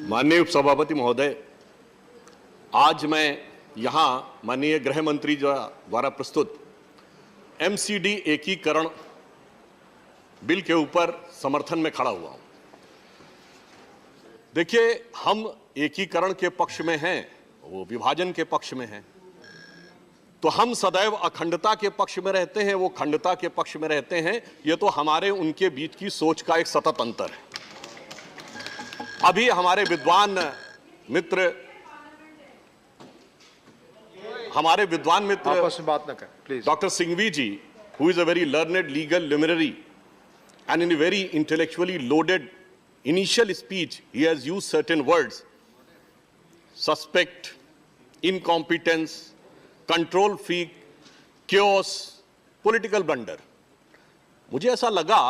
माननीय उपसभापति महोदय, आज मैं यहाँ माननीय गृह मंत्री द्वारा प्रस्तुत एमसीडी एकीकरण बिल के ऊपर समर्थन में खड़ा हुआ हूँ। देखिए, हम एकीकरण के पक्ष में हैं, वो विभाजन के पक्ष में हैं, तो हम सदैव अखंडता के पक्ष में रहते हैं, वो खंडता के पक्ष में रहते हैं। ये तो हमारे उनके बीच की सोच का एक सतत अंतर है। अभी हमारे विद्वान मित्र आपस में बात न करें please. Doctor Singhvi ji, who is a very learned legal luminary and in a very intellectually loaded initial speech, he has used certain words: suspect, incompetence, control freak, chaos, political blunder। मुझे ऐसा लगा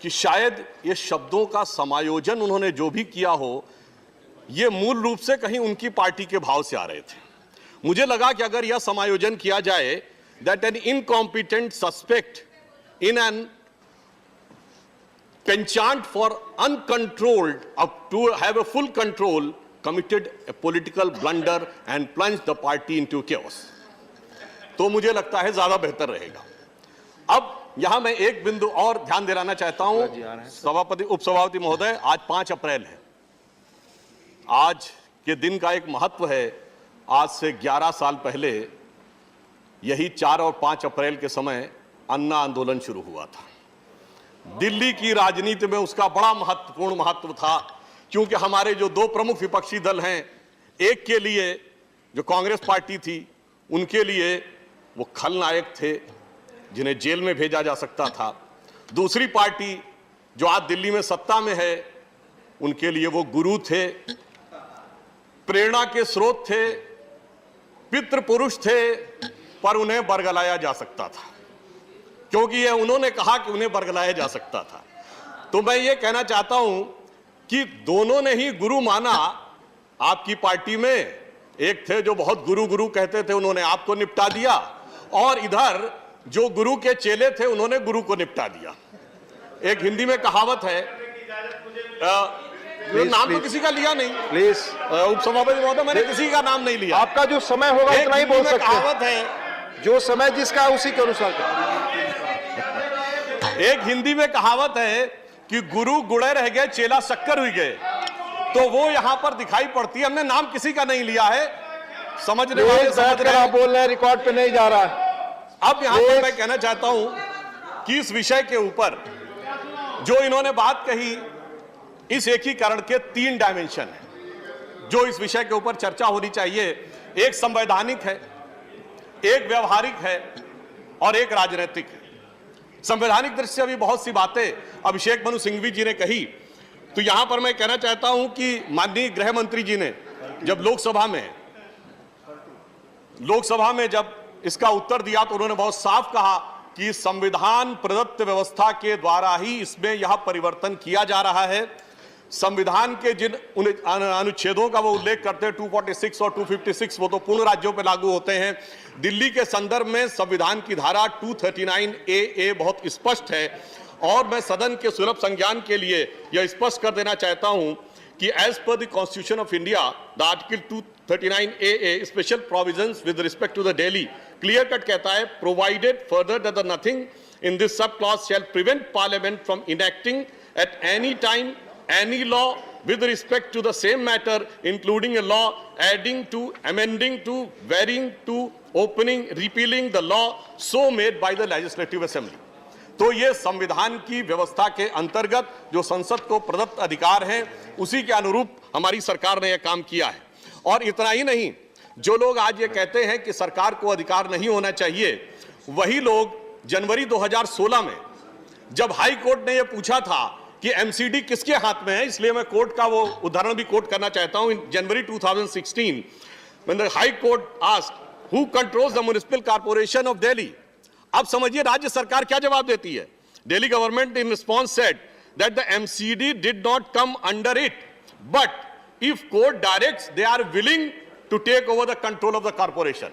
कि शायद ये शब्दों का समायोजन उन्होंने जो भी किया हो, ये मूल रूप से कहीं उनकी पार्टी के भाव से आ रहे थे। मुझे लगा कि अगर यह समायोजन किया जाए, that an incompetent suspect in an penchant for uncontrolled, to have a full control, committed a political blunder and plunged the party into chaos। तो मुझे लगता है ज्यादा बेहतर रहेगा। अब यहां मैं एक बिंदु और ध्यान दिलाना चाहता हूं उपसभापति महोदय, आज 5 अप्रैल है। आज के दिन का एक महत्व है। आज से 11 साल पहले यही 4 और 5 अप्रैल के समय अन्ना आंदोलन शुरू हुआ था। दिल्ली की राजनीति में उसका बड़ा महत्वपूर्ण महत्व था, क्योंकि हमारे जो 2 प्रमुख विपक्षी दल हैं, एक के लिए जो कांग्रेस पार्टी थी, उनके लिए वो खलनायक थे जिन्हें जेल में भेजा जा सकता था। दूसरी पार्टी जो आज दिल्ली में सत्ता में है, उनके लिए वो गुरु थे, प्रेरणा के स्रोत थे, पितृ पुरुष थे, पर उन्हें बरगलाया जा सकता था, क्योंकि ये उन्होंने कहा कि उन्हें बरगलाया जा सकता था। तो मैं ये कहना चाहता हूं कि दोनों ने ही गुरु माना। आपकी पार्टी में एक थे जो बहुत गुरु गुरु कहते थे, उन्होंने आपको निपटा दिया, और इधर जो गुरु के चेले थे, उन्होंने गुरु को निपटा दिया। एक हिंदी में कहावत है, नाम तो किसी का लिया नहीं प्लीज उपसभापति महोदय, मैंने किसी का नाम नहीं लिया। आपका जो समय होगा इतना ही बोल सकते हैं। कहावत है, जो समय जिसका है उसी के अनुसार। एक हिंदी में कहावत है कि गुरु गुड़े रह गए, चेला शक्कर हुई गए। तो वो यहां पर दिखाई पड़ती है। हमने नाम किसी का नहीं लिया है, समझने वाले समझ रहे हैं। बोल रहे हैं, रिकॉर्ड पे नहीं जा रहा है। अब यहां पर मैं कहना चाहता हूं कि इस विषय के ऊपर जो इन्होंने बात कही, इस एकीकरण के 3 डायमेंशन हैं जो इस विषय के ऊपर चर्चा होनी चाहिए। एक संवैधानिक है, एक व्यवहारिक है और एक राजनीतिक है। संवैधानिक दृष्टि से अभी बहुत सी बातें अभिषेक मनु सिंघवी जी ने कही, तो यहां पर मैं कहना चाहता हूं कि माननीय गृह मंत्री जी ने जब लोकसभा में जब इसका उत्तर दिया, तो उन्होंने बहुत साफ कहा कि संविधान प्रदत्त व्यवस्था के द्वारा ही इसमें यह परिवर्तन किया जा रहा है। संविधान के जिन अनुच्छेदों का वो उल्लेख करते हैं, 246 और 256, वो तो पूर्ण राज्यों पर लागू होते हैं। दिल्ली के संदर्भ में संविधान की धारा 239A बहुत स्पष्ट है, और मैं सदन के सुलभ संज्ञान के लिए यह स्पष्ट कर देना चाहता हूं कि एज पर the constitution of India, the article 239AA special provisions with respect to the Delhi clear cut कहता है, provided further that nothing in this sub clause shall prevent parliament from enacting at any time any law with respect to the same matter, including a law adding to, amending to, varying to, opening, repealing the law so made by the legislative assembly। तो ये संविधान की व्यवस्था के अंतर्गत जो संसद को प्रदत्त अधिकार हैं, उसी के अनुरूप हमारी सरकार ने यह काम किया है। और इतना ही नहीं, जो लोग आज ये कहते हैं कि सरकार को अधिकार नहीं होना चाहिए, वही लोग जनवरी 2016 में जब हाई कोर्ट ने यह पूछा था कि एमसीडी किसके हाथ में है, इसलिए मैं कोर्ट का वो उदाहरण भी कोट करना चाहता हूं। इन जनवरी 2016 when the high court asked who controls the municipal corporation of Delhi, अब समझिए राज्य सरकार क्या जवाब देती है। Delhi government in response said that the MCD did not come under it, but if court directs they are willing to take over the control of the corporation।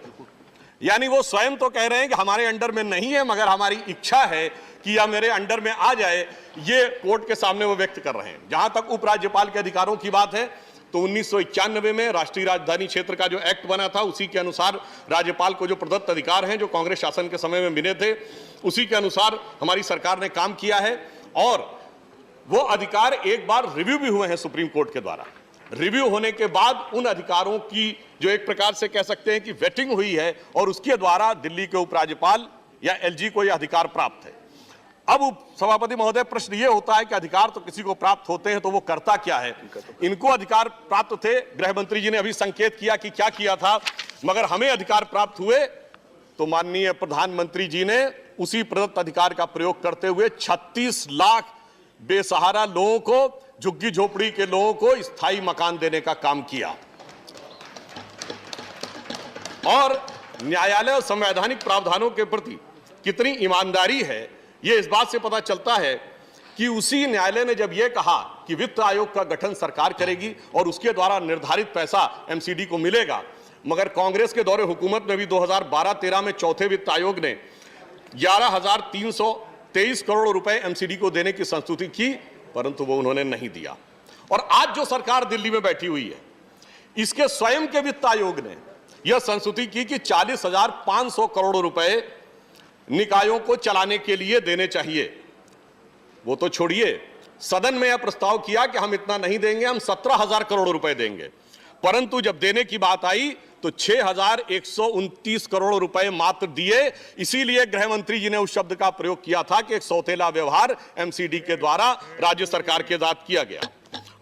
यानी वो स्वयं तो कह रहे हैं कि हमारे अंडर में नहीं है, मगर हमारी इच्छा है कि यह मेरे अंडर में आ जाए, ये कोर्ट के सामने वो व्यक्त कर रहे हैं। जहां तक उपराज्यपाल के अधिकारों की बात है, तो 1991 में राष्ट्रीय राजधानी क्षेत्र का जो एक्ट बना था, उसी के अनुसार राज्यपाल को जो प्रदत्त अधिकार हैं, जो कांग्रेस शासन के समय में मिले थे, उसी के अनुसार हमारी सरकार ने काम किया है। और वो अधिकार एक बार रिव्यू भी हुए हैं सुप्रीम कोर्ट के द्वारा। रिव्यू होने के बाद उन अधिकारों की जो एक प्रकार से कह सकते हैं कि वेटिंग हुई है, और उसके द्वारा दिल्ली के उपराज्यपाल या एलजी को यह अधिकार प्राप्त है। अब सभापति महोदय, प्रश्न यह होता है कि अधिकार तो किसी को प्राप्त होते हैं, तो वो करता क्या है? इनको अधिकार प्राप्त थे, गृह मंत्री जी ने अभी संकेत किया कि क्या किया था, मगर हमें अधिकार प्राप्त हुए तो माननीय प्रधानमंत्री जी ने उसी प्रदत्त अधिकार का प्रयोग करते हुए 36 लाख बेसहारा लोगों को, झुग्गी झोपड़ी के लोगों को स्थायी मकान देने का काम किया। और न्यायालय और संवैधानिक प्रावधानों के प्रति कितनी ईमानदारी है, यह इस बात से पता चलता है कि उसी न्यायालय ने जब यह कहा कि वित्त आयोग का गठन सरकार करेगी और उसके द्वारा निर्धारित पैसा एमसीडी को मिलेगा, मगर कांग्रेस के दौरे हुकूमत में भी 2012-13 में चौथे वित्त आयोग ने 11,323 करोड़ रुपए एमसीडी को देने की संस्तुति की, परंतु वो उन्होंने नहीं दिया। और आज जो सरकार दिल्ली में बैठी हुई है, इसके स्वयं के वित्त आयोग ने यह संस्तुति की कि 40,500 करोड़ रुपए निकायों को चलाने के लिए देने चाहिए। वो तो छोड़िए, सदन में यह प्रस्ताव किया कि हम इतना नहीं देंगे, हम 17,000 करोड़ रुपए देंगे, परंतु जब देने की बात आई तो 6,129 करोड़ रुपए मात्र दिए। इसीलिए गृह मंत्री जी ने उस शब्द का प्रयोग किया था कि एक सौतेला व्यवहार एमसीडी के द्वारा राज्य सरकार के साथ किया गया।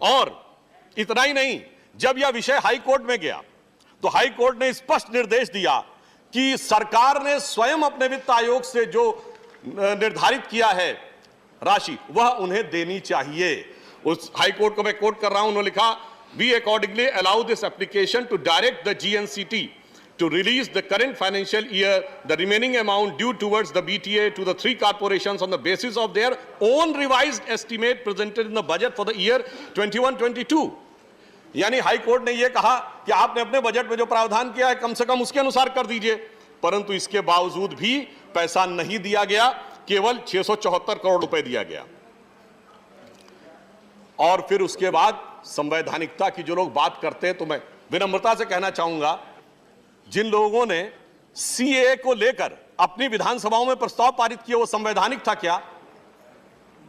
और इतना ही नहीं, जब यह विषय हाई कोर्ट में गया तो हाई कोर्ट ने स्पष्ट निर्देश दिया कि सरकार ने स्वयं अपने वित्त आयोग से जो निर्धारित किया है राशि, वह उन्हें देनी चाहिए। उस हाई कोर्ट को मैं कोट कर रहा हूं, उन्होंने लिखा, We accordingly allow this application to direct the GNCT to release the current financial year the remaining amount due towards the BTA to the three corporations on the basis of their own revised estimate presented in the budget for the year 21-22। यानी high court ने यह कहा कि आपने अपने budget में जो प्रावधान किया है कम से कम उसके अनुसार कर दीजिए, परंतु इसके बावजूद भी पैसा नहीं दिया गया, केवल 674 करोड़ रुपए दिया गया। और फिर उसके बाद संवैधानिकता की जो लोग बात करते हैं, तो मैं विनम्रता से कहना चाहूंगा, जिन लोगों ने सीएए को लेकर अपनी विधानसभाओं में प्रस्ताव पारित किए, वो संवैधानिक था क्या?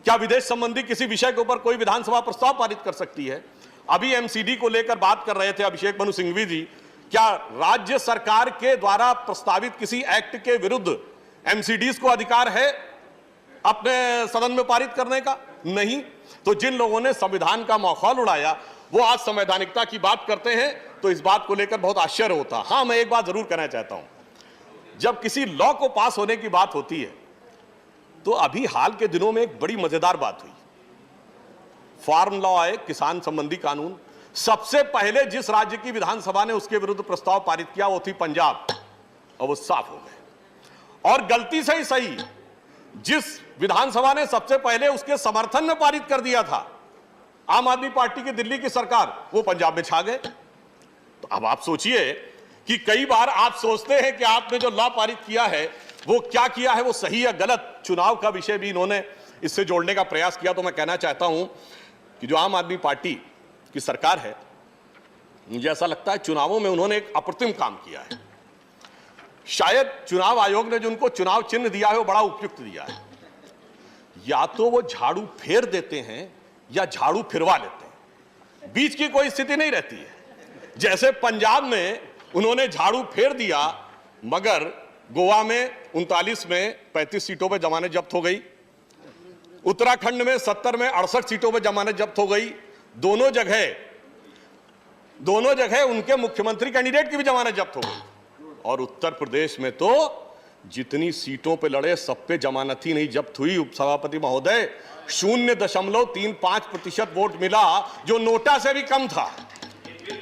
क्या विदेश संबंधी किसी विषय के ऊपर कोई विधानसभा प्रस्ताव पारित कर सकती है? अभी एमसीडी को लेकर बात कर रहे थे अभिषेक मनु सिंघवी जी, क्या राज्य सरकार के द्वारा प्रस्तावित किसी एक्ट के विरुद्ध एमसीडीज को अधिकार है अपने सदन में पारित करने का? नहीं। तो जिन लोगों ने संविधान का मखौल उड़ाया, वो आज संवैधानिकता की बात करते हैं, तो इस बात को लेकर बहुत आश्चर्य होता। हां, मैं एक बात जरूर कहना चाहता हूं, जब किसी लॉ को पास होने की बात होती है, तो अभी हाल के दिनों में एक बड़ी मजेदार बात हुई। फार्म लॉ है, किसान संबंधी कानून, सबसे पहले जिस राज्य की विधानसभा ने उसके विरुद्ध प्रस्ताव पारित किया वो थी पंजाब, और वो साफ हो गए। और गलती से ही सही, जिस विधानसभा ने सबसे पहले उसके समर्थन में पारित कर दिया था, आम आदमी पार्टी की दिल्ली की सरकार, वो पंजाब में छा गए। तो अब आप सोचिए कि कई बार आप सोचते हैं कि आपने जो लॉ पारित किया है वो क्या किया है, वो सही या गलत। चुनाव का विषय भी इन्होंने इससे जोड़ने का प्रयास किया। तो मैं कहना चाहता हूं कि जो आम आदमी पार्टी की सरकार है, मुझे ऐसा लगता है चुनावों में उन्होंने एक अप्रतिम काम किया है। शायद चुनाव आयोग ने जो उनको चुनाव चिन्ह दिया है वो बड़ा उपयुक्त दिया है। या तो वो झाड़ू फेर देते हैं या झाड़ू फिरवा लेते हैं, बीच की कोई स्थिति नहीं रहती है। जैसे पंजाब में उन्होंने झाड़ू फेर दिया, मगर गोवा में 39 में 35 सीटों पर जमानत जब्त हो गई, उत्तराखंड में 70 में 68 सीटों पर जमानत जब्त हो गई। दोनों जगह उनके मुख्यमंत्री कैंडिडेट की भी जमानत जब्त हो गई। और उत्तर प्रदेश में तो जितनी सीटों पे लड़े सब पे जमानत ही नहीं जब्त हुई। उपसभापति महोदय, 0.35% वोट मिला, जो नोटा से भी कम था।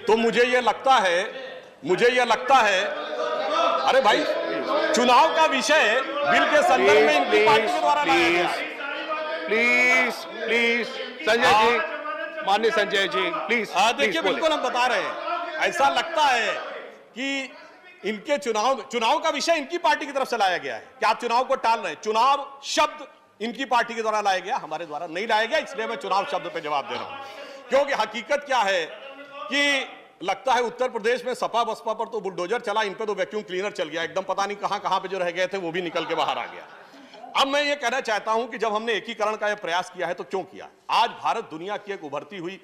तो मुझे यह लगता है अरे भाई, चुनाव का विषय बिल के संदर्भ में इनकी पार्टी के द्वारा लाया गया। प्लीज संजय जी, माननीय संजय जी, प्लीज। देखिए, बिल्कुल हम बता रहे हैं, ऐसा लगता है कि इनके चुनाव का विषय इनकी पार्टी की तरफ से लाया गया है कि आप चुनाव को टाल रहे हैं। चुनाव शब्द इनकी पार्टी के द्वारा लाया गया, हमारे द्वारा नहीं लाया गया, इसलिए मैं चुनाव शब्द पे जवाब दे रहा हूं। क्योंकि हकीकत क्या है कि लगता है उत्तर प्रदेश में सपा बसपा पर तो बुलडोजर चला, इन पे तो वैक्यूम क्लीनर चल गया, एकदम पता नहीं कहां कहां पे जो रह गए थे वो भी निकल के बाहर आ गया। अब मैं ये कहना चाहता हूं कि जब हमने एकीकरण का यह प्रयास किया है तो क्यों किया। आज भारत दुनिया की एक उभरती हुई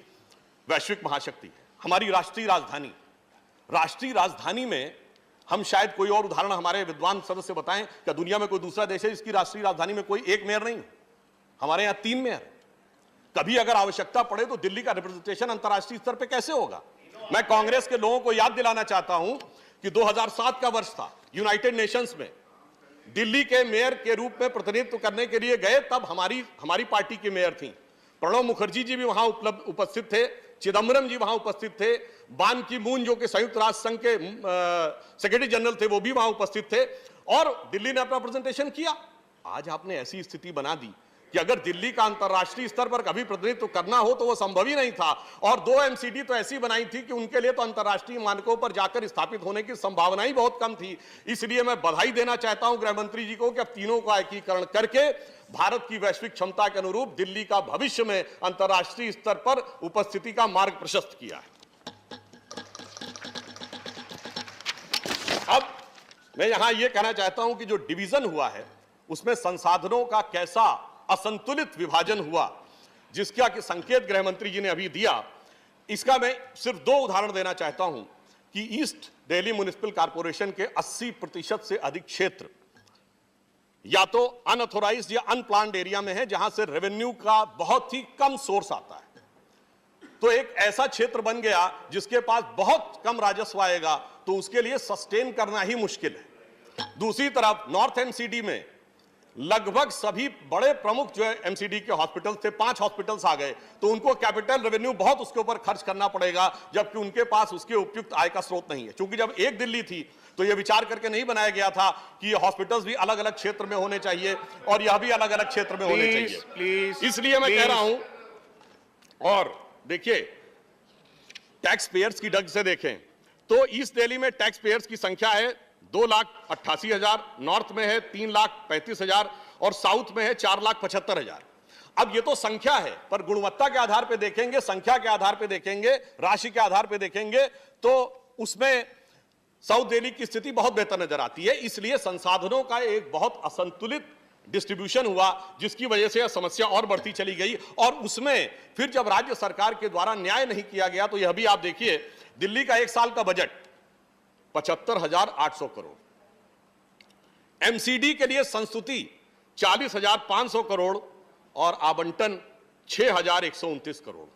वैश्विक महाशक्ति है। हमारी राष्ट्रीय राजधानी में हम शायद कोई और उदाहरण हमारे विद्वान सदस्य बताएं, क्या दुनिया में कोई दूसरा देश है जिसकी राष्ट्रीय राजधानी में कोई एक मेयर नहीं है? हमारे यहां 3 मेयर। कभी अगर आवश्यकता पड़े तो दिल्ली का रिप्रेजेंटेशन अंतर्राष्ट्रीय स्तर पर कैसे होगा? मैं कांग्रेस के लोगों को याद दिलाना चाहता हूं कि 2007 का वर्ष था, यूनाइटेड नेशंस में दिल्ली के मेयर के रूप में प्रतिनिधित्व करने के लिए गए, तब हमारी पार्टी की मेयर थी। प्रणब मुखर्जी जी भी वहां उपस्थित थे, चिदम्बरम जी वहां उपस्थित थे, बान की मून जो कि संयुक्त राष्ट्र संघ के सेक्रेटरी जनरल थे वो भी वहां उपस्थित थे और दिल्ली ने अपना प्रेजेंटेशन किया। आज आपने ऐसी स्थिति बना दी कि अगर दिल्ली का अंतर्राष्ट्रीय स्तर पर कभी प्रतिनिधित्व करना हो तो वो संभव ही नहीं था। और 2 एमसीडी तो ऐसी बनाई थी कि उनके लिए तो अंतर्राष्ट्रीय मानकों पर जाकर स्थापित होने की संभावना ही बहुत कम थी। इसलिए मैं बधाई देना चाहता हूं गृह मंत्री जी को कि अब तीनों का एकीकरण करके भारत की वैश्विक क्षमता के अनुरूप दिल्ली का भविष्य में अंतर्राष्ट्रीय स्तर पर उपस्थिति का मार्ग प्रशस्त किया है। अब मैं यहां यह कहना चाहता हूं कि जो डिवीजन हुआ है उसमें संसाधनों का कैसा असंतुलित विभाजन हुआ, जिसका कि संकेत गृह मंत्री जी ने अभी दिया, इसका मैं सिर्फ 2 उदाहरण देना चाहता हूं कि ईस्ट दिल्ली म्युनिसिपल कॉर्पोरेशन के 80% से अधिक क्षेत्र या तो अनऑथोराइज्ड या अनप्लान्ड एरिया में है, जहां से रेवेन्यू का बहुत ही कम सोर्स आता है। तो एक ऐसा क्षेत्र बन गया जिसके पास बहुत कम राजस्व आएगा तो उसके लिए सस्टेन करना ही मुश्किल है। दूसरी तरफ नॉर्थ एमसीडी में लगभग सभी बड़े प्रमुख जो एमसीडी के हॉस्पिटल थे, 5 हॉस्पिटल्स आ गए, तो उनको कैपिटल रेवेन्यू बहुत उसके ऊपर खर्च करना पड़ेगा, जबकि उनके पास उसके उपयुक्त आय का स्रोत नहीं है। क्योंकि जब एक दिल्ली थी तो यह विचार करके नहीं बनाया गया था कि ये हॉस्पिटल्स भी अलग अलग क्षेत्र में होने चाहिए और यह भी अलग अलग क्षेत्र में होने चाहिए। इसलिए मैं कह रहा हूं, और देखिए टैक्स पेयर्स की ढंग से देखें तो ईस्ट दिल्ली में टैक्स पेयर्स की संख्या है 2,88,000, नॉर्थ में है 3,35,000 और साउथ में है 4,75,000। अब ये तो संख्या है, पर गुणवत्ता के आधार पे देखेंगे, संख्या के आधार पे देखेंगे, राशि के आधार पे देखेंगे तो उसमें साउथ दिल्ली की स्थिति बहुत बेहतर नजर आती है। इसलिए संसाधनों का एक बहुत असंतुलित डिस्ट्रीब्यूशन हुआ, जिसकी वजह से यह समस्या और बढ़ती चली गई। और उसमें फिर जब राज्य सरकार के द्वारा न्याय नहीं किया गया तो यह भी आप देखिए, दिल्ली का 1 साल का बजट 75,800 करोड़, एमसीडी के लिए संस्तुति 40,500 करोड़ और आवंटन 6,129 करोड़।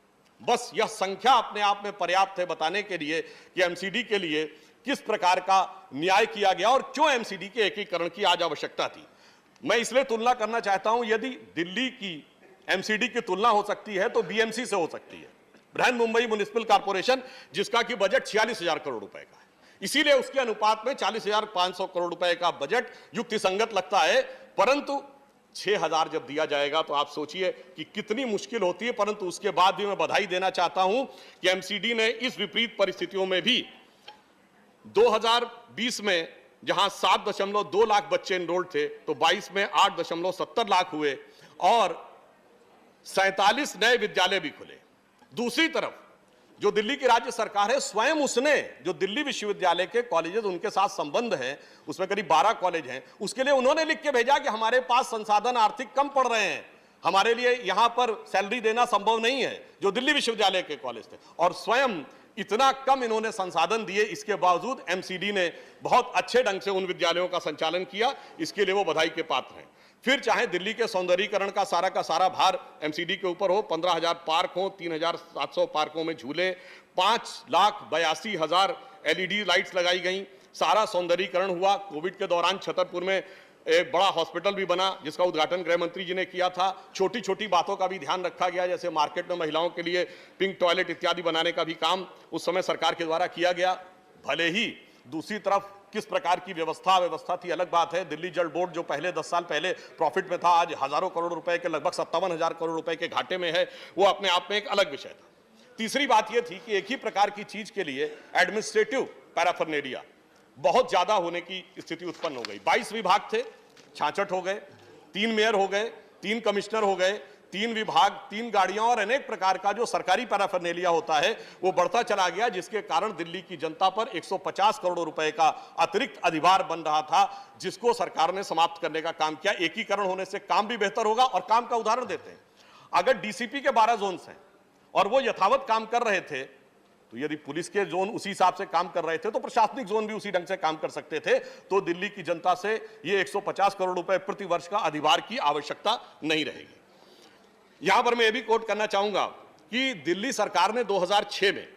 बस यह संख्या अपने आप में पर्याप्त है बताने के लिए कि एमसीडी के लिए किस प्रकार का न्याय किया गया और क्यों एमसीडी के एकीकरण की आज आवश्यकता थी। मैं इसलिए तुलना करना चाहता हूं, यदि दिल्ली की एमसीडी की तुलना हो सकती है तो बीएमसी से हो सकती है, बृहन मुंबई म्युनिसिपल कॉर्पोरेशन, जिसका कि बजट 46,000 करोड़ रुपए का है। इसीलिए उसके अनुपात में 40,500 करोड़ रुपए का बजट युक्तिसंगत लगता है। परंतु 6,000 जब दिया जाएगा तो आप सोचिए कि कितनी मुश्किल होती है। परंतु उसके बाद भी मैं बधाई देना चाहता हूं कि एमसीडी ने इस विपरीत परिस्थितियों में भी 2020 में जहां 7.2 लाख बच्चे एनरोल्ड थे तो 22 में 8.70 लाख हुए और 47 नए विद्यालय भी खुले। दूसरी तरफ जो दिल्ली की राज्य सरकार है, स्वयं उसने जो दिल्ली विश्वविद्यालय के कॉलेजेस उनके साथ संबंध है, उसमें करीब 12 कॉलेज हैं, उसके लिए उन्होंने लिख के भेजा कि हमारे पास संसाधन आर्थिक कम पड़ रहे हैं, हमारे लिए यहां पर सैलरी देना संभव नहीं है, जो दिल्ली विश्वविद्यालय के कॉलेज थे। और स्वयं इतना कम इन्होंने संसाधन दिए, इसके बावजूद एमसीडी ने बहुत अच्छे ढंग से उन विद्यालयों का संचालन किया, इसके लिए वो बधाई के पात्र हैं। फिर चाहे दिल्ली के सौंदर्यीकरण का सारा भार एमसीडी के ऊपर हो, 15,000 पार्क हो, 3,700 पार्कों में झूले, 5,82,000 एलईडी लाइट्स लगाई गई, सारा सौंदर्यीकरण हुआ। कोविड के दौरान छतरपुर में एक बड़ा हॉस्पिटल भी बना जिसका उद्घाटन गृह मंत्री जी ने किया था। छोटी छोटी बातों का भी ध्यान रखा गया, जैसे मार्केट में महिलाओं के लिए पिंक टॉयलेट इत्यादि बनाने का भी काम उस समय सरकार के द्वारा किया गया। भले ही दूसरी तरफ किस प्रकार की व्यवस्था थी अलग बात है। दिल्ली जल बोर्ड जो पहले 10 साल पहले प्रॉफिट में था, आज हजारों करोड़ रुपए के, लगभग 57,000 करोड़ रुपए के घाटे में है, वो अपने आप में एक अलग विषय था। तीसरी बात यह थी कि एक ही प्रकार की चीज के लिए एडमिनिस्ट्रेटिव पैराफर्नेलिया बहुत ज्यादा होने की स्थिति उत्पन्न हो गई। 22 विभाग थे, 66 हो गए, 3 मेयर हो गए, 3 कमिश्नर हो गए, 3 विभाग, 3 गाड़ियां और अनेक प्रकार का जो सरकारी पैराफर्नेलिया होता है वो बढ़ता चला गया, जिसके कारण दिल्ली की जनता पर 150 करोड़ रुपए का अतिरिक्त अधिभार बन रहा था, जिसको सरकार ने समाप्त करने का काम किया। एकीकरण होने से काम भी बेहतर होगा। और काम का उदाहरण देते हैं, अगर डीसीपी के 12 जोन्स हैं और वो यथावत काम कर रहे थे, तो यदि पुलिस के जोन उसी हिसाब से काम कर रहे थे तो प्रशासनिक जोन भी उसी ढंग से काम कर सकते थे, तो दिल्ली की जनता से ये 150 करोड़ रुपए प्रति वर्ष का अधिभार की आवश्यकता नहीं रहेगी। यहां पर मैं ये भी कोट करना चाहूंगा कि दिल्ली सरकार ने 2006 में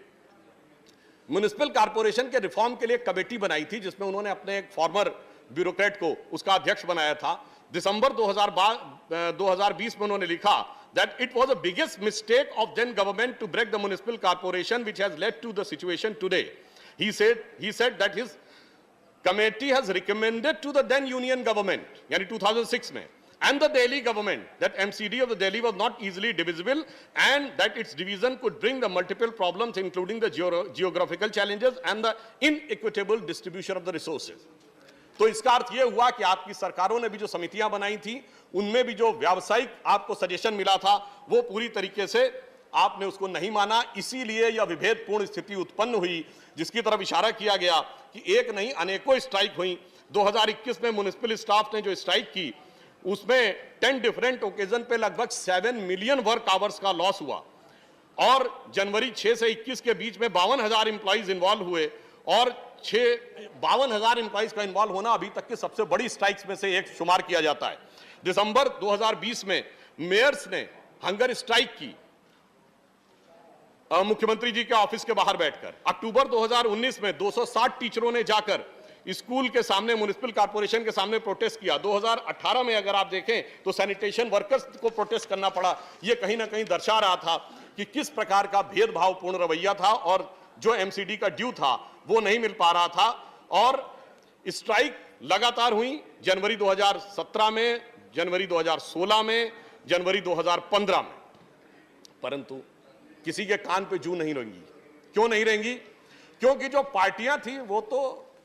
म्युनिसिपल कॉर्पोरेशन के रिफॉर्म के लिए कमेटी बनाई थी, जिसमें उन्होंने अपने एक फॉर्मर ब्यूरोक्रेट को उसका अध्यक्ष बनाया था। दिसंबर 2020 में उन्होंने लिखा that it was the biggest mistake of then government to break the municipal corporation, which has led to the situation today. He said that his committee has recommended to the then union government, yani 2006 mein, and the Delhi government that MCD of the Delhi was not easily divisible and that its division could bring the multiple problems including the geographical challenges and the inequitable distribution of the resources. तो इसका अर्थ यह हुआ कि आपकी सरकारों ने भी जो समितियां बनाई थी उनमें भी जो व्यावसायिक आपको सजेशन मिला था वो पूरी तरीके से आपने उसको नहीं माना, इसीलिए यह विभेदपूर्ण स्थिति उत्पन्न हुई, जिसकी तरफ इशारा किया गया कि एक नहीं अनेकों स्ट्राइक हुई। 2021 में म्युनिसिपल स्टाफ ने जो स्ट्राइक की उसमें 10 डिफरेंट ओकेजन पे लगभग 7 मिलियन वर्क आवर्स का लॉस हुआ और जनवरी 6 से 21 के बीच में 52,000 इंप्लॉइज इन्वॉल्व हुए और 52,000 इंप्लॉइज का इन्वॉल्व होना अभी तक की सबसे बड़ी स्ट्राइक्स में से एक शुमार किया जाता है। दिसंबर 2020 में मेयर्स ने हंगर स्ट्राइक की मुख्यमंत्री जी के ऑफिस के बाहर बैठकर। अक्टूबर 2019 में 260 टीचरों ने जाकर स्कूल के सामने म्युनिसिपल कॉर्पोरेशन के सामने प्रोटेस्ट किया। 2018 में अगर आप देखें तो सैनिटेशन वर्कर्स को प्रोटेस्ट करना पड़ा। यह कहीं ना कहीं दर्शा रहा था कि किस प्रकार का भेदभावपूर्ण रवैया था और जो एमसीडी का ड्यू था वो नहीं मिल पा रहा था। और स्ट्राइक लगातार हुई जनवरी 2017 में, जनवरी 2016 में, जनवरी 2015 में, परंतु किसी के कान पे जू नहीं रहेंगी। क्यों नहीं रहेंगी? क्योंकि जो पार्टियां थी वो तो,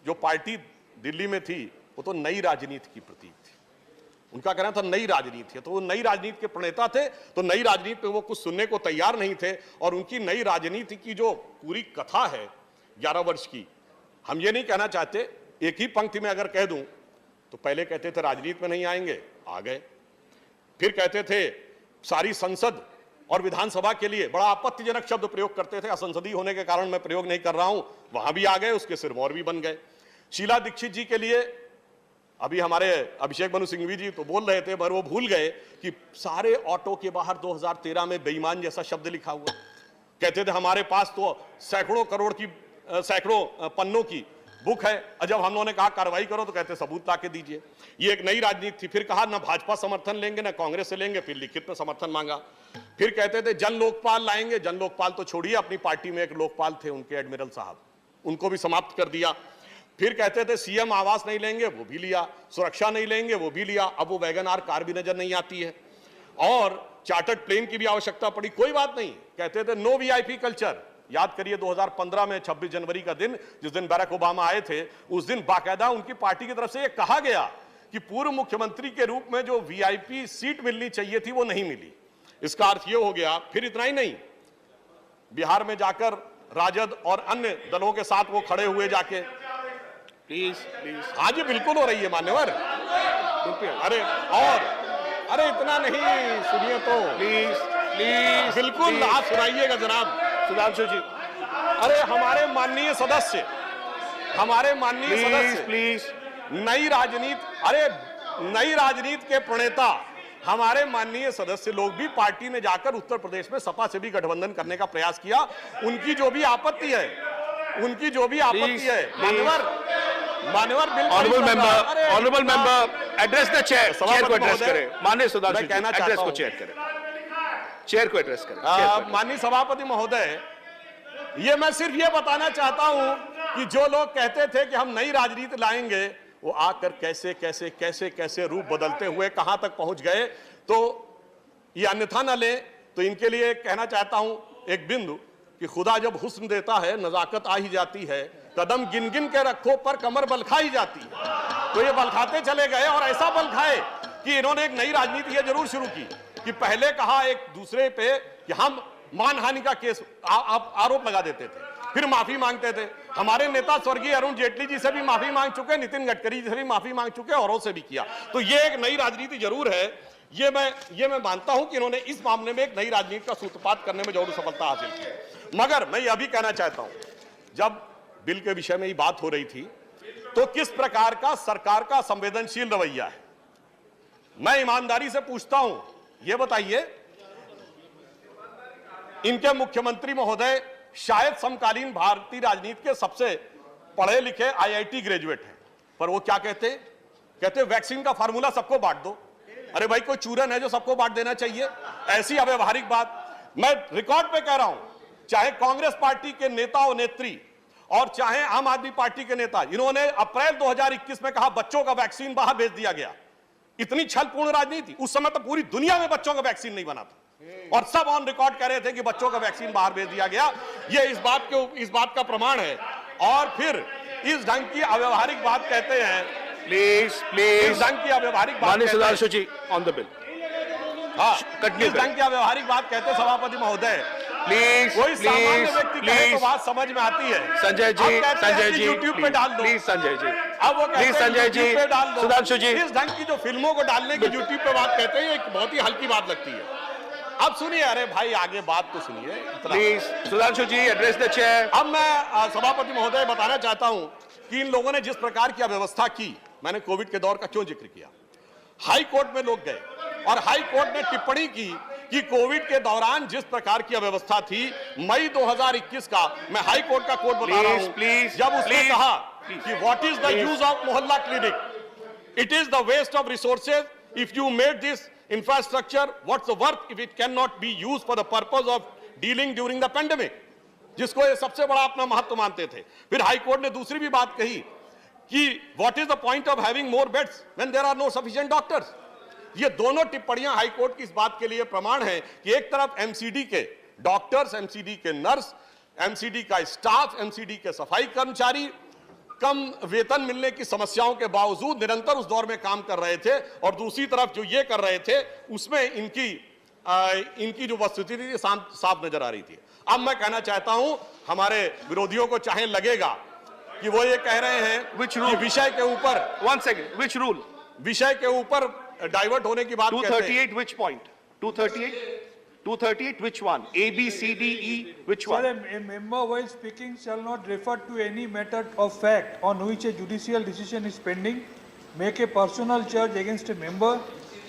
जो पार्टी दिल्ली में थी वो तो नई राजनीति की प्रतीक थी। उनका कहना था नई राजनीति है, तो वो नई राजनीति के प्रणेता थे, तो नई राजनीति पे वो कुछ सुनने को तैयार नहीं थे। और उनकी नई राजनीति की जो पूरी कथा है 11 वर्ष की, हम ये नहीं कहना चाहते, एक ही पंक्ति में अगर कह दूं तो पहले कहते थे राजनीति में नहीं आएंगे, आ गए। फिर कहते थे सारी संसद और विधानसभा के लिए बड़ा आपत्तिजनक शब्द प्रयोग करते थे, असंसदीय होने के कारण मैं प्रयोग नहीं कर रहा हूं, वहां भी आ गए, उसके सिरमौर भी बन गए। शीला दीक्षित जी के लिए अभी हमारे अभिषेक मनु सिंघवी जी तो बोल रहे थे, पर वो भूल गए कि सारे ऑटो के बाहर 2013 में बेईमान जैसा शब्द लिखा हुआ। कहते थे हमारे पास तो सैकड़ों करोड़ की, सैकड़ों पन्नों की बुक है, और जब हम लोगों ने कहा कार्रवाई करो तो कहते सबूत ला के दीजिए। ये एक नई राजनीति थी। फिर कहा ना भाजपा समर्थन लेंगे ना कांग्रेस से लेंगे, फिर लिखित में समर्थन मांगा। फिर कहते थे जन लोकपाल लाएंगे, जन लोकपाल तो छोड़िए, अपनी पार्टी में एक लोकपाल थे उनके एडमिरल साहब, उनको भी समाप्त कर दिया। फिर कहते थे सीएम आवास नहीं लेंगे, वो भी लिया, सुरक्षा नहीं लेंगे, वो भी लिया। अब वो वैगन आर कार भी नजर नहीं आती है और चार्टर्ड प्लेन की भी आवश्यकता पड़ी, कोई बात नहीं। कहते थे नो वीआईपी कल्चर। याद करिए 2015 में 26 जनवरी का दिन, जिस दिन बराक ओबामा आए थे, उस दिन बाकायदा उनकी पार्टी की तरफ से यह कहा गया कि पूर्व मुख्यमंत्री के रूप में जो वीआईपी सीट मिलनी चाहिए थी वो नहीं मिली। इसका अर्थ यह हो गया। फिर इतना ही नहीं, बिहार में जाकर राजद और अन्य दलों के साथ वो खड़े हुए जाके, प्लीज हाँ जी बिल्कुल हो रही है मान्यवर, अरे इतना नहीं, सुनिए तो प्लीज बिल्कुल आप सुनाइएगा जनाब सुधांशु जी। अरे हमारे माननीय सदस्य प्लीज नई राजनीति, अरे नई राजनीति के प्रणेता हमारे माननीय सदस्य लोग भी पार्टी में जाकर उत्तर प्रदेश में सपा से भी गठबंधन करने का प्रयास किया। उनकी जो भी आपत्ति है मान्यवर honourable member address the chair को एड्रेस करें। माननीय सुधांशु जी एड्रेस को चेयर करें, चेयर को एड्रेस करें। माननीय सभापति महोदय, ये मैं सिर्फ ये बताना चाहता हूं कि जो लोग कहते थे कि हम नई राजनीति लाएंगे, वो आकर कैसे कैसे कैसे कैसे रूप बदलते हुए कहां तक पहुंच गए। तो ये अन्यथा न ले, तो इनके लिए कहना चाहता हूं एक बिंदु कि खुदा जब हुस्न देता है नजाकत आ ही जाती है, कदम गिन गिन के रखो पर कमर बल खाई जाती है। तो ये बल खाते चले गए और ऐसा बल खाए कि इन्होंने एक नई राजनीति ये जरूर शुरू की कि पहले कहा एक दूसरे पे कि हम मानहानि का केस आरोप लगा देते थे, फिर माफी मांगते थे। हमारे नेता स्वर्गीय अरुण जेटली जी से भी माफी मांग चुके, नितिन गडकरी जी से भी माफी मांग चुके, औरों से भी किया। तो ये एक नई राजनीति जरूर है। ये मैं मानता हूं कि इन्होंने इस मामले में एक नई राजनीति का सूत्रपात करने में जरूर सफलता हासिल की। मगर मैं यह भी कहना चाहता हूं, जब बिल के विषय में ये बात हो रही थी तो किस प्रकार का सरकार का संवेदनशील रवैया है, मैं ईमानदारी से पूछता हूं, ये बताइए, इनके मुख्यमंत्री महोदय शायद समकालीन भारतीय राजनीति के सबसे पढ़े लिखे आईआईटी ग्रेजुएट हैं, पर वो क्या कहते वैक्सीन का फार्मूला सबको बांट दो। अरे भाई, कोई चूरन है जो सबको बांट देना चाहिए? ऐसी अव्यवहारिक बात मैं रिकॉर्ड पे कह रहा हूं, चाहे कांग्रेस पार्टी के नेता और नेत्री और चाहे आम आदमी पार्टी के नेता, इन्होंने अप्रैल 2021 में कहा बच्चों का वैक्सीन बाहर भेज दिया गया। इतनी छलपूर्ण राजनीति, उस समय तो पूरी दुनिया में बच्चों का वैक्सीन नहीं बना था और सब ऑन रिकॉर्ड कह रहे थे कि बच्चों का वैक्सीन बाहर भेज दिया गया। ये इस बात का प्रमाण है। और फिर इस ढंग की अव्यवहारिक बात कहते हैं, प्लीज इस ढंग की अव्यवहारिक बात माननीय सुधांशु जी ऑन द बिल। हाँ, इस ढंग की अव्यवहारिक बात कहते सभापति महोदय, प्लीज कोई सामान्य व्यक्ति कहे तो बात समझ में आती है। संजय जी यूट्यूब पे डाल दो, प्लीज संजय जी, अब वो कहते हैं संजय जी, YouTube पे डाल दो। सुधांशु जी, इस ढंग की जो फिल्मों को डालने की यूट्यूब पे बात कहते हैं, एक बहुत ही हल्की बात लगती है। अब सुनिए, अरे भाई आगे बात तो सुनिए please. Sudhanshu ji address the chair. अब मैं सभापति महोदय बताना चाहता हूं कि इन लोगों ने जिस प्रकार की अव्यवस्था की, मैंने कोविड के दौर का क्यों जिक्र किया, हाई कोर्ट में लोग गए और हाई कोर्ट ने टिप्पणी की कि कोविड के दौरान जिस प्रकार की अव्यवस्था थी, मई 2021 का मैं हाई कोर्ट का कोर्ट बता रहा हूं, जब उसने कहा कि what is the use of mohalla clinic, it is the waste of resources, if you made this infrastructure, what's the worth if it can not be used for the purpose of dealing during the pandemic, जिसको ये सबसे बड़ा अपना महत्व मानते थे। फिर high court ने दूसरी भी बात कही कि what is the point of having more beds when there are no sufficient doctors. ये दोनों टिप्पणियां हाई कोर्ट की इस बात के लिए प्रमाण है कि एक तरफ एमसीडी के डॉक्टर्स, एमसीडी के नर्स, एमसीडी का स्टाफ, एमसीडी के सफाई कर्मचारी कम वेतन मिलने की समस्याओं के बावजूद निरंतर उस दौर में काम कर रहे थे, और दूसरी तरफ जो ये कर रहे थे उसमें इनकी जो वस्तुस्थिति थी साफ नजर आ रही थी। अब मैं कहना चाहता हूं, हमारे विरोधियों को चाहे लगेगा कि वो ये कह रहे हैं कि विषय के ऊपर, वन सेकंड, विच रूल, विषय के ऊपर डाइवर्ट होने की बात कहते हैं। 238 which point? 238 which one? A, B, C, D, E, which one? Sir, a member while speaking shall not refer to any matter of fact on which a judicial decision is pending, make a personal charge against a member,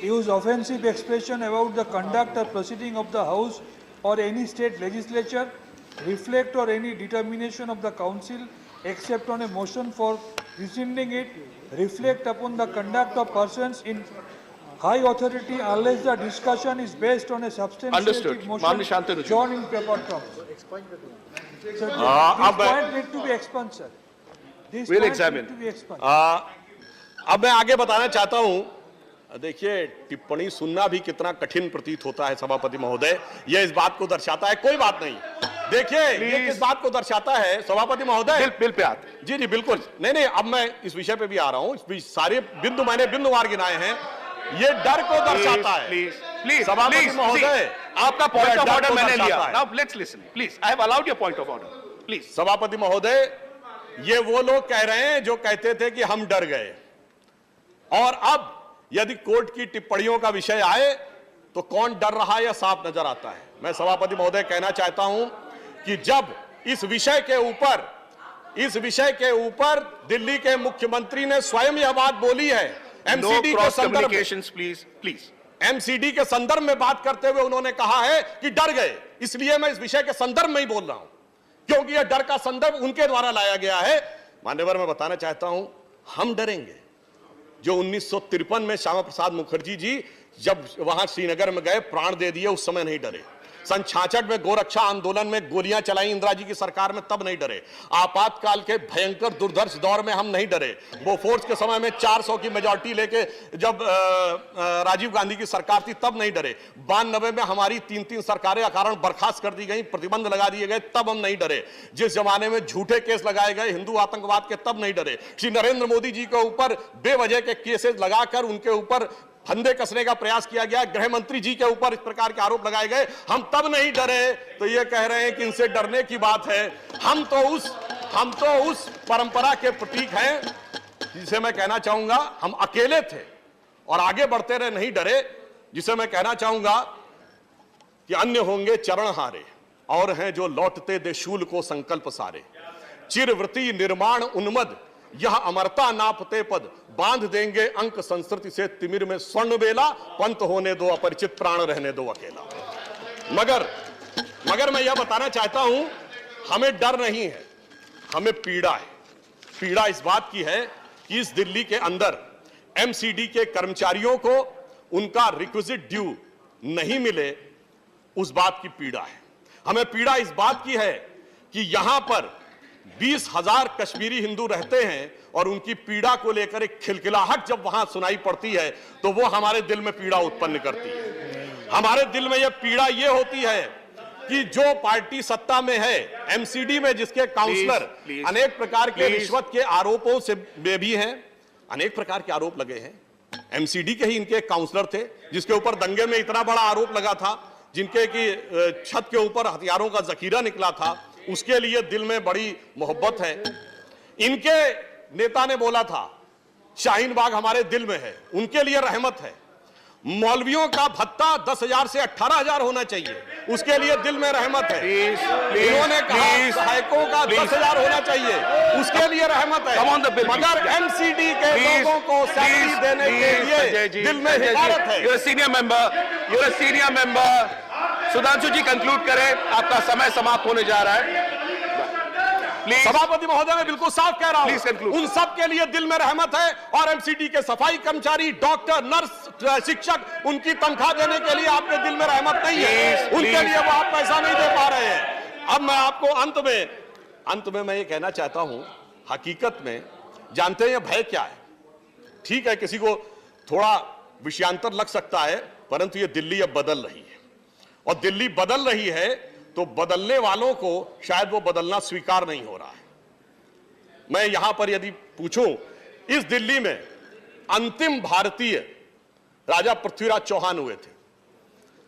use offensive expression about the conduct or proceeding of the House or any state legislature, reflect or any determination of the council except on a motion for rescinding it, reflect upon the conduct of persons in high authority unless the discussion is based on a substantiated motion drawn in paper terms. So this point need to be expunged, sir. This We'll point examine. need to be expunged. अब मैं आगे बताना चाहता हूं, देखिए टिप्पणी सुनना भी कितना कठिन प्रतीत होता है सभापति महोदय, यह इस बात को दर्शाता है। कोई बात नहीं, देखिए ये किस बात को दर्शाता है सभापति महोदय, बिल पे आते। जी जी बिल्कुल, नहीं अब मैं इस विषय पे भी आ रहा हूं। सारे बिंदु मैंने बिंदुवार गिनाए हैं, ये डर को दर्शाता है। प्लीज सभापति महोदय, आपका पॉइंट ऑफ ऑर्डर मैंने लिया। Now let's listen please, I have allowed your point of order please. सभापति महोदय, ये वो लोग कह रहे हैं जो कहते थे कि हम डर गए, और अब यदि कोर्ट की टिप्पणियों का विषय आए तो कौन डर रहा है यह साफ नजर आता है। मैं सभापति महोदय कहना चाहता हूं कि जब इस विषय के ऊपर दिल्ली के मुख्यमंत्री ने स्वयं यह बात बोली है, एमसीडी के संदर्भ में, एमसीडी के संदर्भ में बात करते हुए उन्होंने कहा है कि डर गए, इसलिए मैं इस विषय के संदर्भ में ही बोल रहा हूं, क्योंकि यह डर का संदर्भ उनके द्वारा लाया गया है। मान्यवर, मैं बताना चाहता हूं, हम डरेंगे? जो 1953 में श्यामा प्रसाद मुखर्जी जी जब वहां श्रीनगर में गए, प्राण दे दिए, उस समय नहीं डरे। सन 66 में गोरक्षा आंदोलन में गोलियां चलाई इंदिरा जी की सरकार में, तब नहीं डरे। आपातकाल के भयंकर दुर्धर्ष दौर में हम नहीं डरे। बोफोर्स के समय में 400 की मेजॉरिटी लेके जब राजीव गांधी की सरकार थी, तब नहीं डरे। 92 में हमारी 3 सरकारें अकारण बर्खास्त कर दी गई, प्रतिबंध लगा दिए गए, तब हम नहीं डरे। जिस जमाने में झूठे केस लगाए गए हिंदू आतंकवाद के, तब नहीं डरे। श्री नरेंद्र मोदी जी के ऊपर बेवजह के केसेस लगाकर उनके ऊपर फंदे कसने का प्रयास किया गया, गृह मंत्री जी के ऊपर इस प्रकार के आरोप लगाए गए। हम तब नहीं डरे तो ये कह रहे हैं कि इनसे डरने की बात है। हम तो उस परंपरा के प्रतीक हैं जिसे मैं कहना चाहूंगा हम अकेले थे और आगे बढ़ते रहे, नहीं डरे। जिसे मैं कहना चाहूंगा कि अन्य होंगे चरण हारे और हैं जो लौटते दे शूल को संकल्प सारे। चिरवृति निर्माण उन्मद यह अमरता नापते पद, बांध देंगे अंक संस्कृति से तिमिर में स्वर्ण बेला। पंत होने दो अपरिचित, प्राण रहने दो अकेला। मगर मैं यह बताना चाहता हूं, हमें डर नहीं है, हमें पीड़ा है। पीड़ा इस बात की है कि इस दिल्ली के अंदर एमसीडी के कर्मचारियों को उनका रिक्विजिट ड्यू नहीं मिले, उस बात की पीड़ा है। हमें पीड़ा इस बात की है कि यहां पर 20,000 कश्मीरी हिंदू रहते हैं और उनकी पीड़ा को लेकर एक खिलखिलाहट जब वहां सुनाई पड़ती है तो वो हमारे दिल में पीड़ा उत्पन्न करती है। हमारे दिल में यह पीड़ा यह होती है कि जो पार्टी सत्ता में है, एमसीडी में जिसके काउंसलर अनेक प्रकार के रिश्वत के आरोपों से भी हैं, अनेक प्रकार के आरोप लगे हैं। एमसीडी के ही इनके काउंसलर थे जिसके ऊपर दंगे में इतना बड़ा आरोप लगा था, जिनके की छत के ऊपर हथियारों का जखीरा निकला था, उसके लिए दिल में बड़ी मोहब्बत है। इनके नेता ने बोला था शाहीन बाग हमारे दिल में है, उनके लिए रहमत है। मौलवियों का भत्ता 10,000 से 18,000 होना चाहिए, उसके लिए दिल में रहमत है। इन्होंने कहा सहायकों का 10,000 होना चाहिए, उसके लिए रहमत है। मगर एमसीडी के लोगों को सैलरी देने के लिए दिल में हिफाजत है। You're a senior member. Sudhanshu ji conclude करें, आपका समय समाप्त होने जा रहा है। सभापति महोदय, मैं बिल्कुल साफ कह रहा हूं, उन सब के लिए दिल में रहमत है। और एमसीडी के सफाई कर्मचारी, डॉक्टर, नर्स, शिक्षक, उनकी तनख्वाह देने के लिए आपके दिल में रहमत नहीं है, उनके लिए वो आप पैसा नहीं दे पा रहे हैं। अब मैं आपको अंत में मैं ये कहना चाहता हूं, हकीकत में जानते हैं भय क्या है? ठीक है, किसी को थोड़ा विषयांतर लग सकता है, परंतु ये दिल्ली अब बदल रही है और दिल्ली बदल रही है तो बदलने वालों को शायद वो बदलना स्वीकार नहीं हो रहा है। मैं यहां पर यदि पूछूं, इस दिल्ली में अंतिम भारतीय राजा पृथ्वीराज चौहान हुए थे।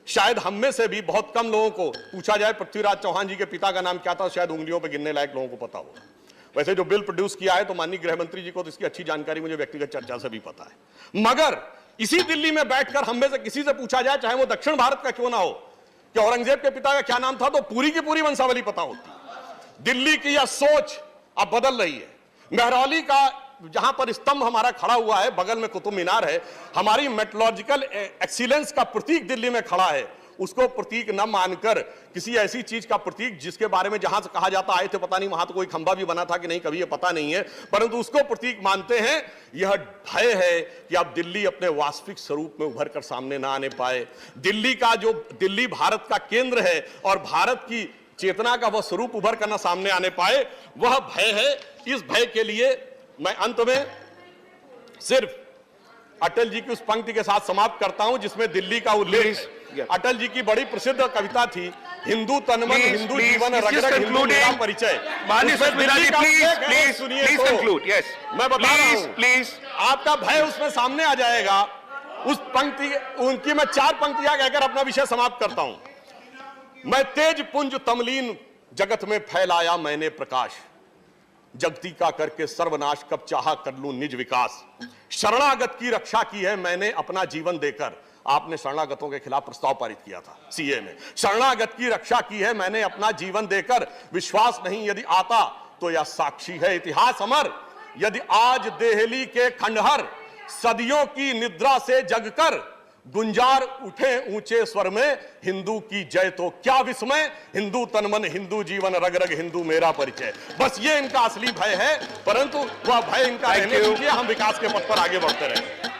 शायद हम में से भी बहुत कम लोगों को पूछा जाए पृथ्वीराज चौहान जी के पिता का नाम क्या था, शायद उंगलियों पर गिनने लायक लोगों को पता होगा। वैसे जो बिल प्रोड्यूस किया है तो माननीय गृह मंत्री जी को तो इसकी अच्छी जानकारी मुझे व्यक्तिगत चर्चा से भी पता है। मगर इसी दिल्ली में बैठकर हम में से किसी से पूछा जाए, चाहे वो दक्षिण भारत का क्यों ना हो, कि औरंगजेब के पिता का क्या नाम था, तो पूरी की पूरी वंशावली पता होती। दिल्ली की यह सोच अब बदल रही है। महरौली का जहां पर स्तंभ हमारा खड़ा हुआ है, बगल में कुतुब मीनार है, हमारी मेट्रोलॉजिकल एक्सीलेंस का प्रतीक दिल्ली में खड़ा है। उसको प्रतीक न मानकर किसी ऐसी चीज का प्रतीक जिसके बारे में जहां से कहा जाता आए थे पता नहीं, वहां तो कोई खंभा भी बना था कि नहीं कभी ये पता नहीं है, परंतु उसको प्रतीक मानते हैं। यह भय है कि अब दिल्ली अपने वास्तविक स्वरूप में उभर कर सामने ना आने पाए। दिल्ली भारत का केंद्र है और भारत की चेतना का वह स्वरूप उभर कर ना सामने आने पाए, वह भय है। इस भय के लिए मैं अंत में सिर्फ अटल जी की उस पंक्ति के साथ समाप्त करता हूं जिसमें दिल्ली का उल्लेख, अटल जी की बड़ी प्रसिद्ध कविता थी, हिंदू तनमन हिंदू जीवन रग रग हिंदू मेरा परिचय। मैं बता रहा हूं, आपका भय उसमें सामने आ जाएगा। उस पंक्ति उनकी मैं 4 पंक्तियां कहकर अपना विषय समाप्त करता हूं। मैं तेज पुंज तमलीन जगत में फैलाया मैंने प्रकाश, जगती का करके सर्वनाश कब चाहा कर लूं निज विकास। शरणागत की रक्षा की है मैंने अपना जीवन देकर। आपने शरणागतों के खिलाफ प्रस्ताव पारित किया था सीए में। शरणागत की रक्षा की है मैंने अपना जीवन देकर। विश्वास नहीं यदि आता तो यह साक्षी है इतिहास अमर। यदि आज देहली के खंडहर सदियों की निद्रा से जगकर गुंजार उठे ऊंचे स्वर में, हिंदू की जय तो क्या विस्मय। हिंदू तनमन हिंदू जीवन रग रग हिंदू मेरा परिचय। बस ये इनका असली भय है, परंतु वह भय इनका रहने दीजिए, हम विकास के पथ पर आगे बढ़ते रहें।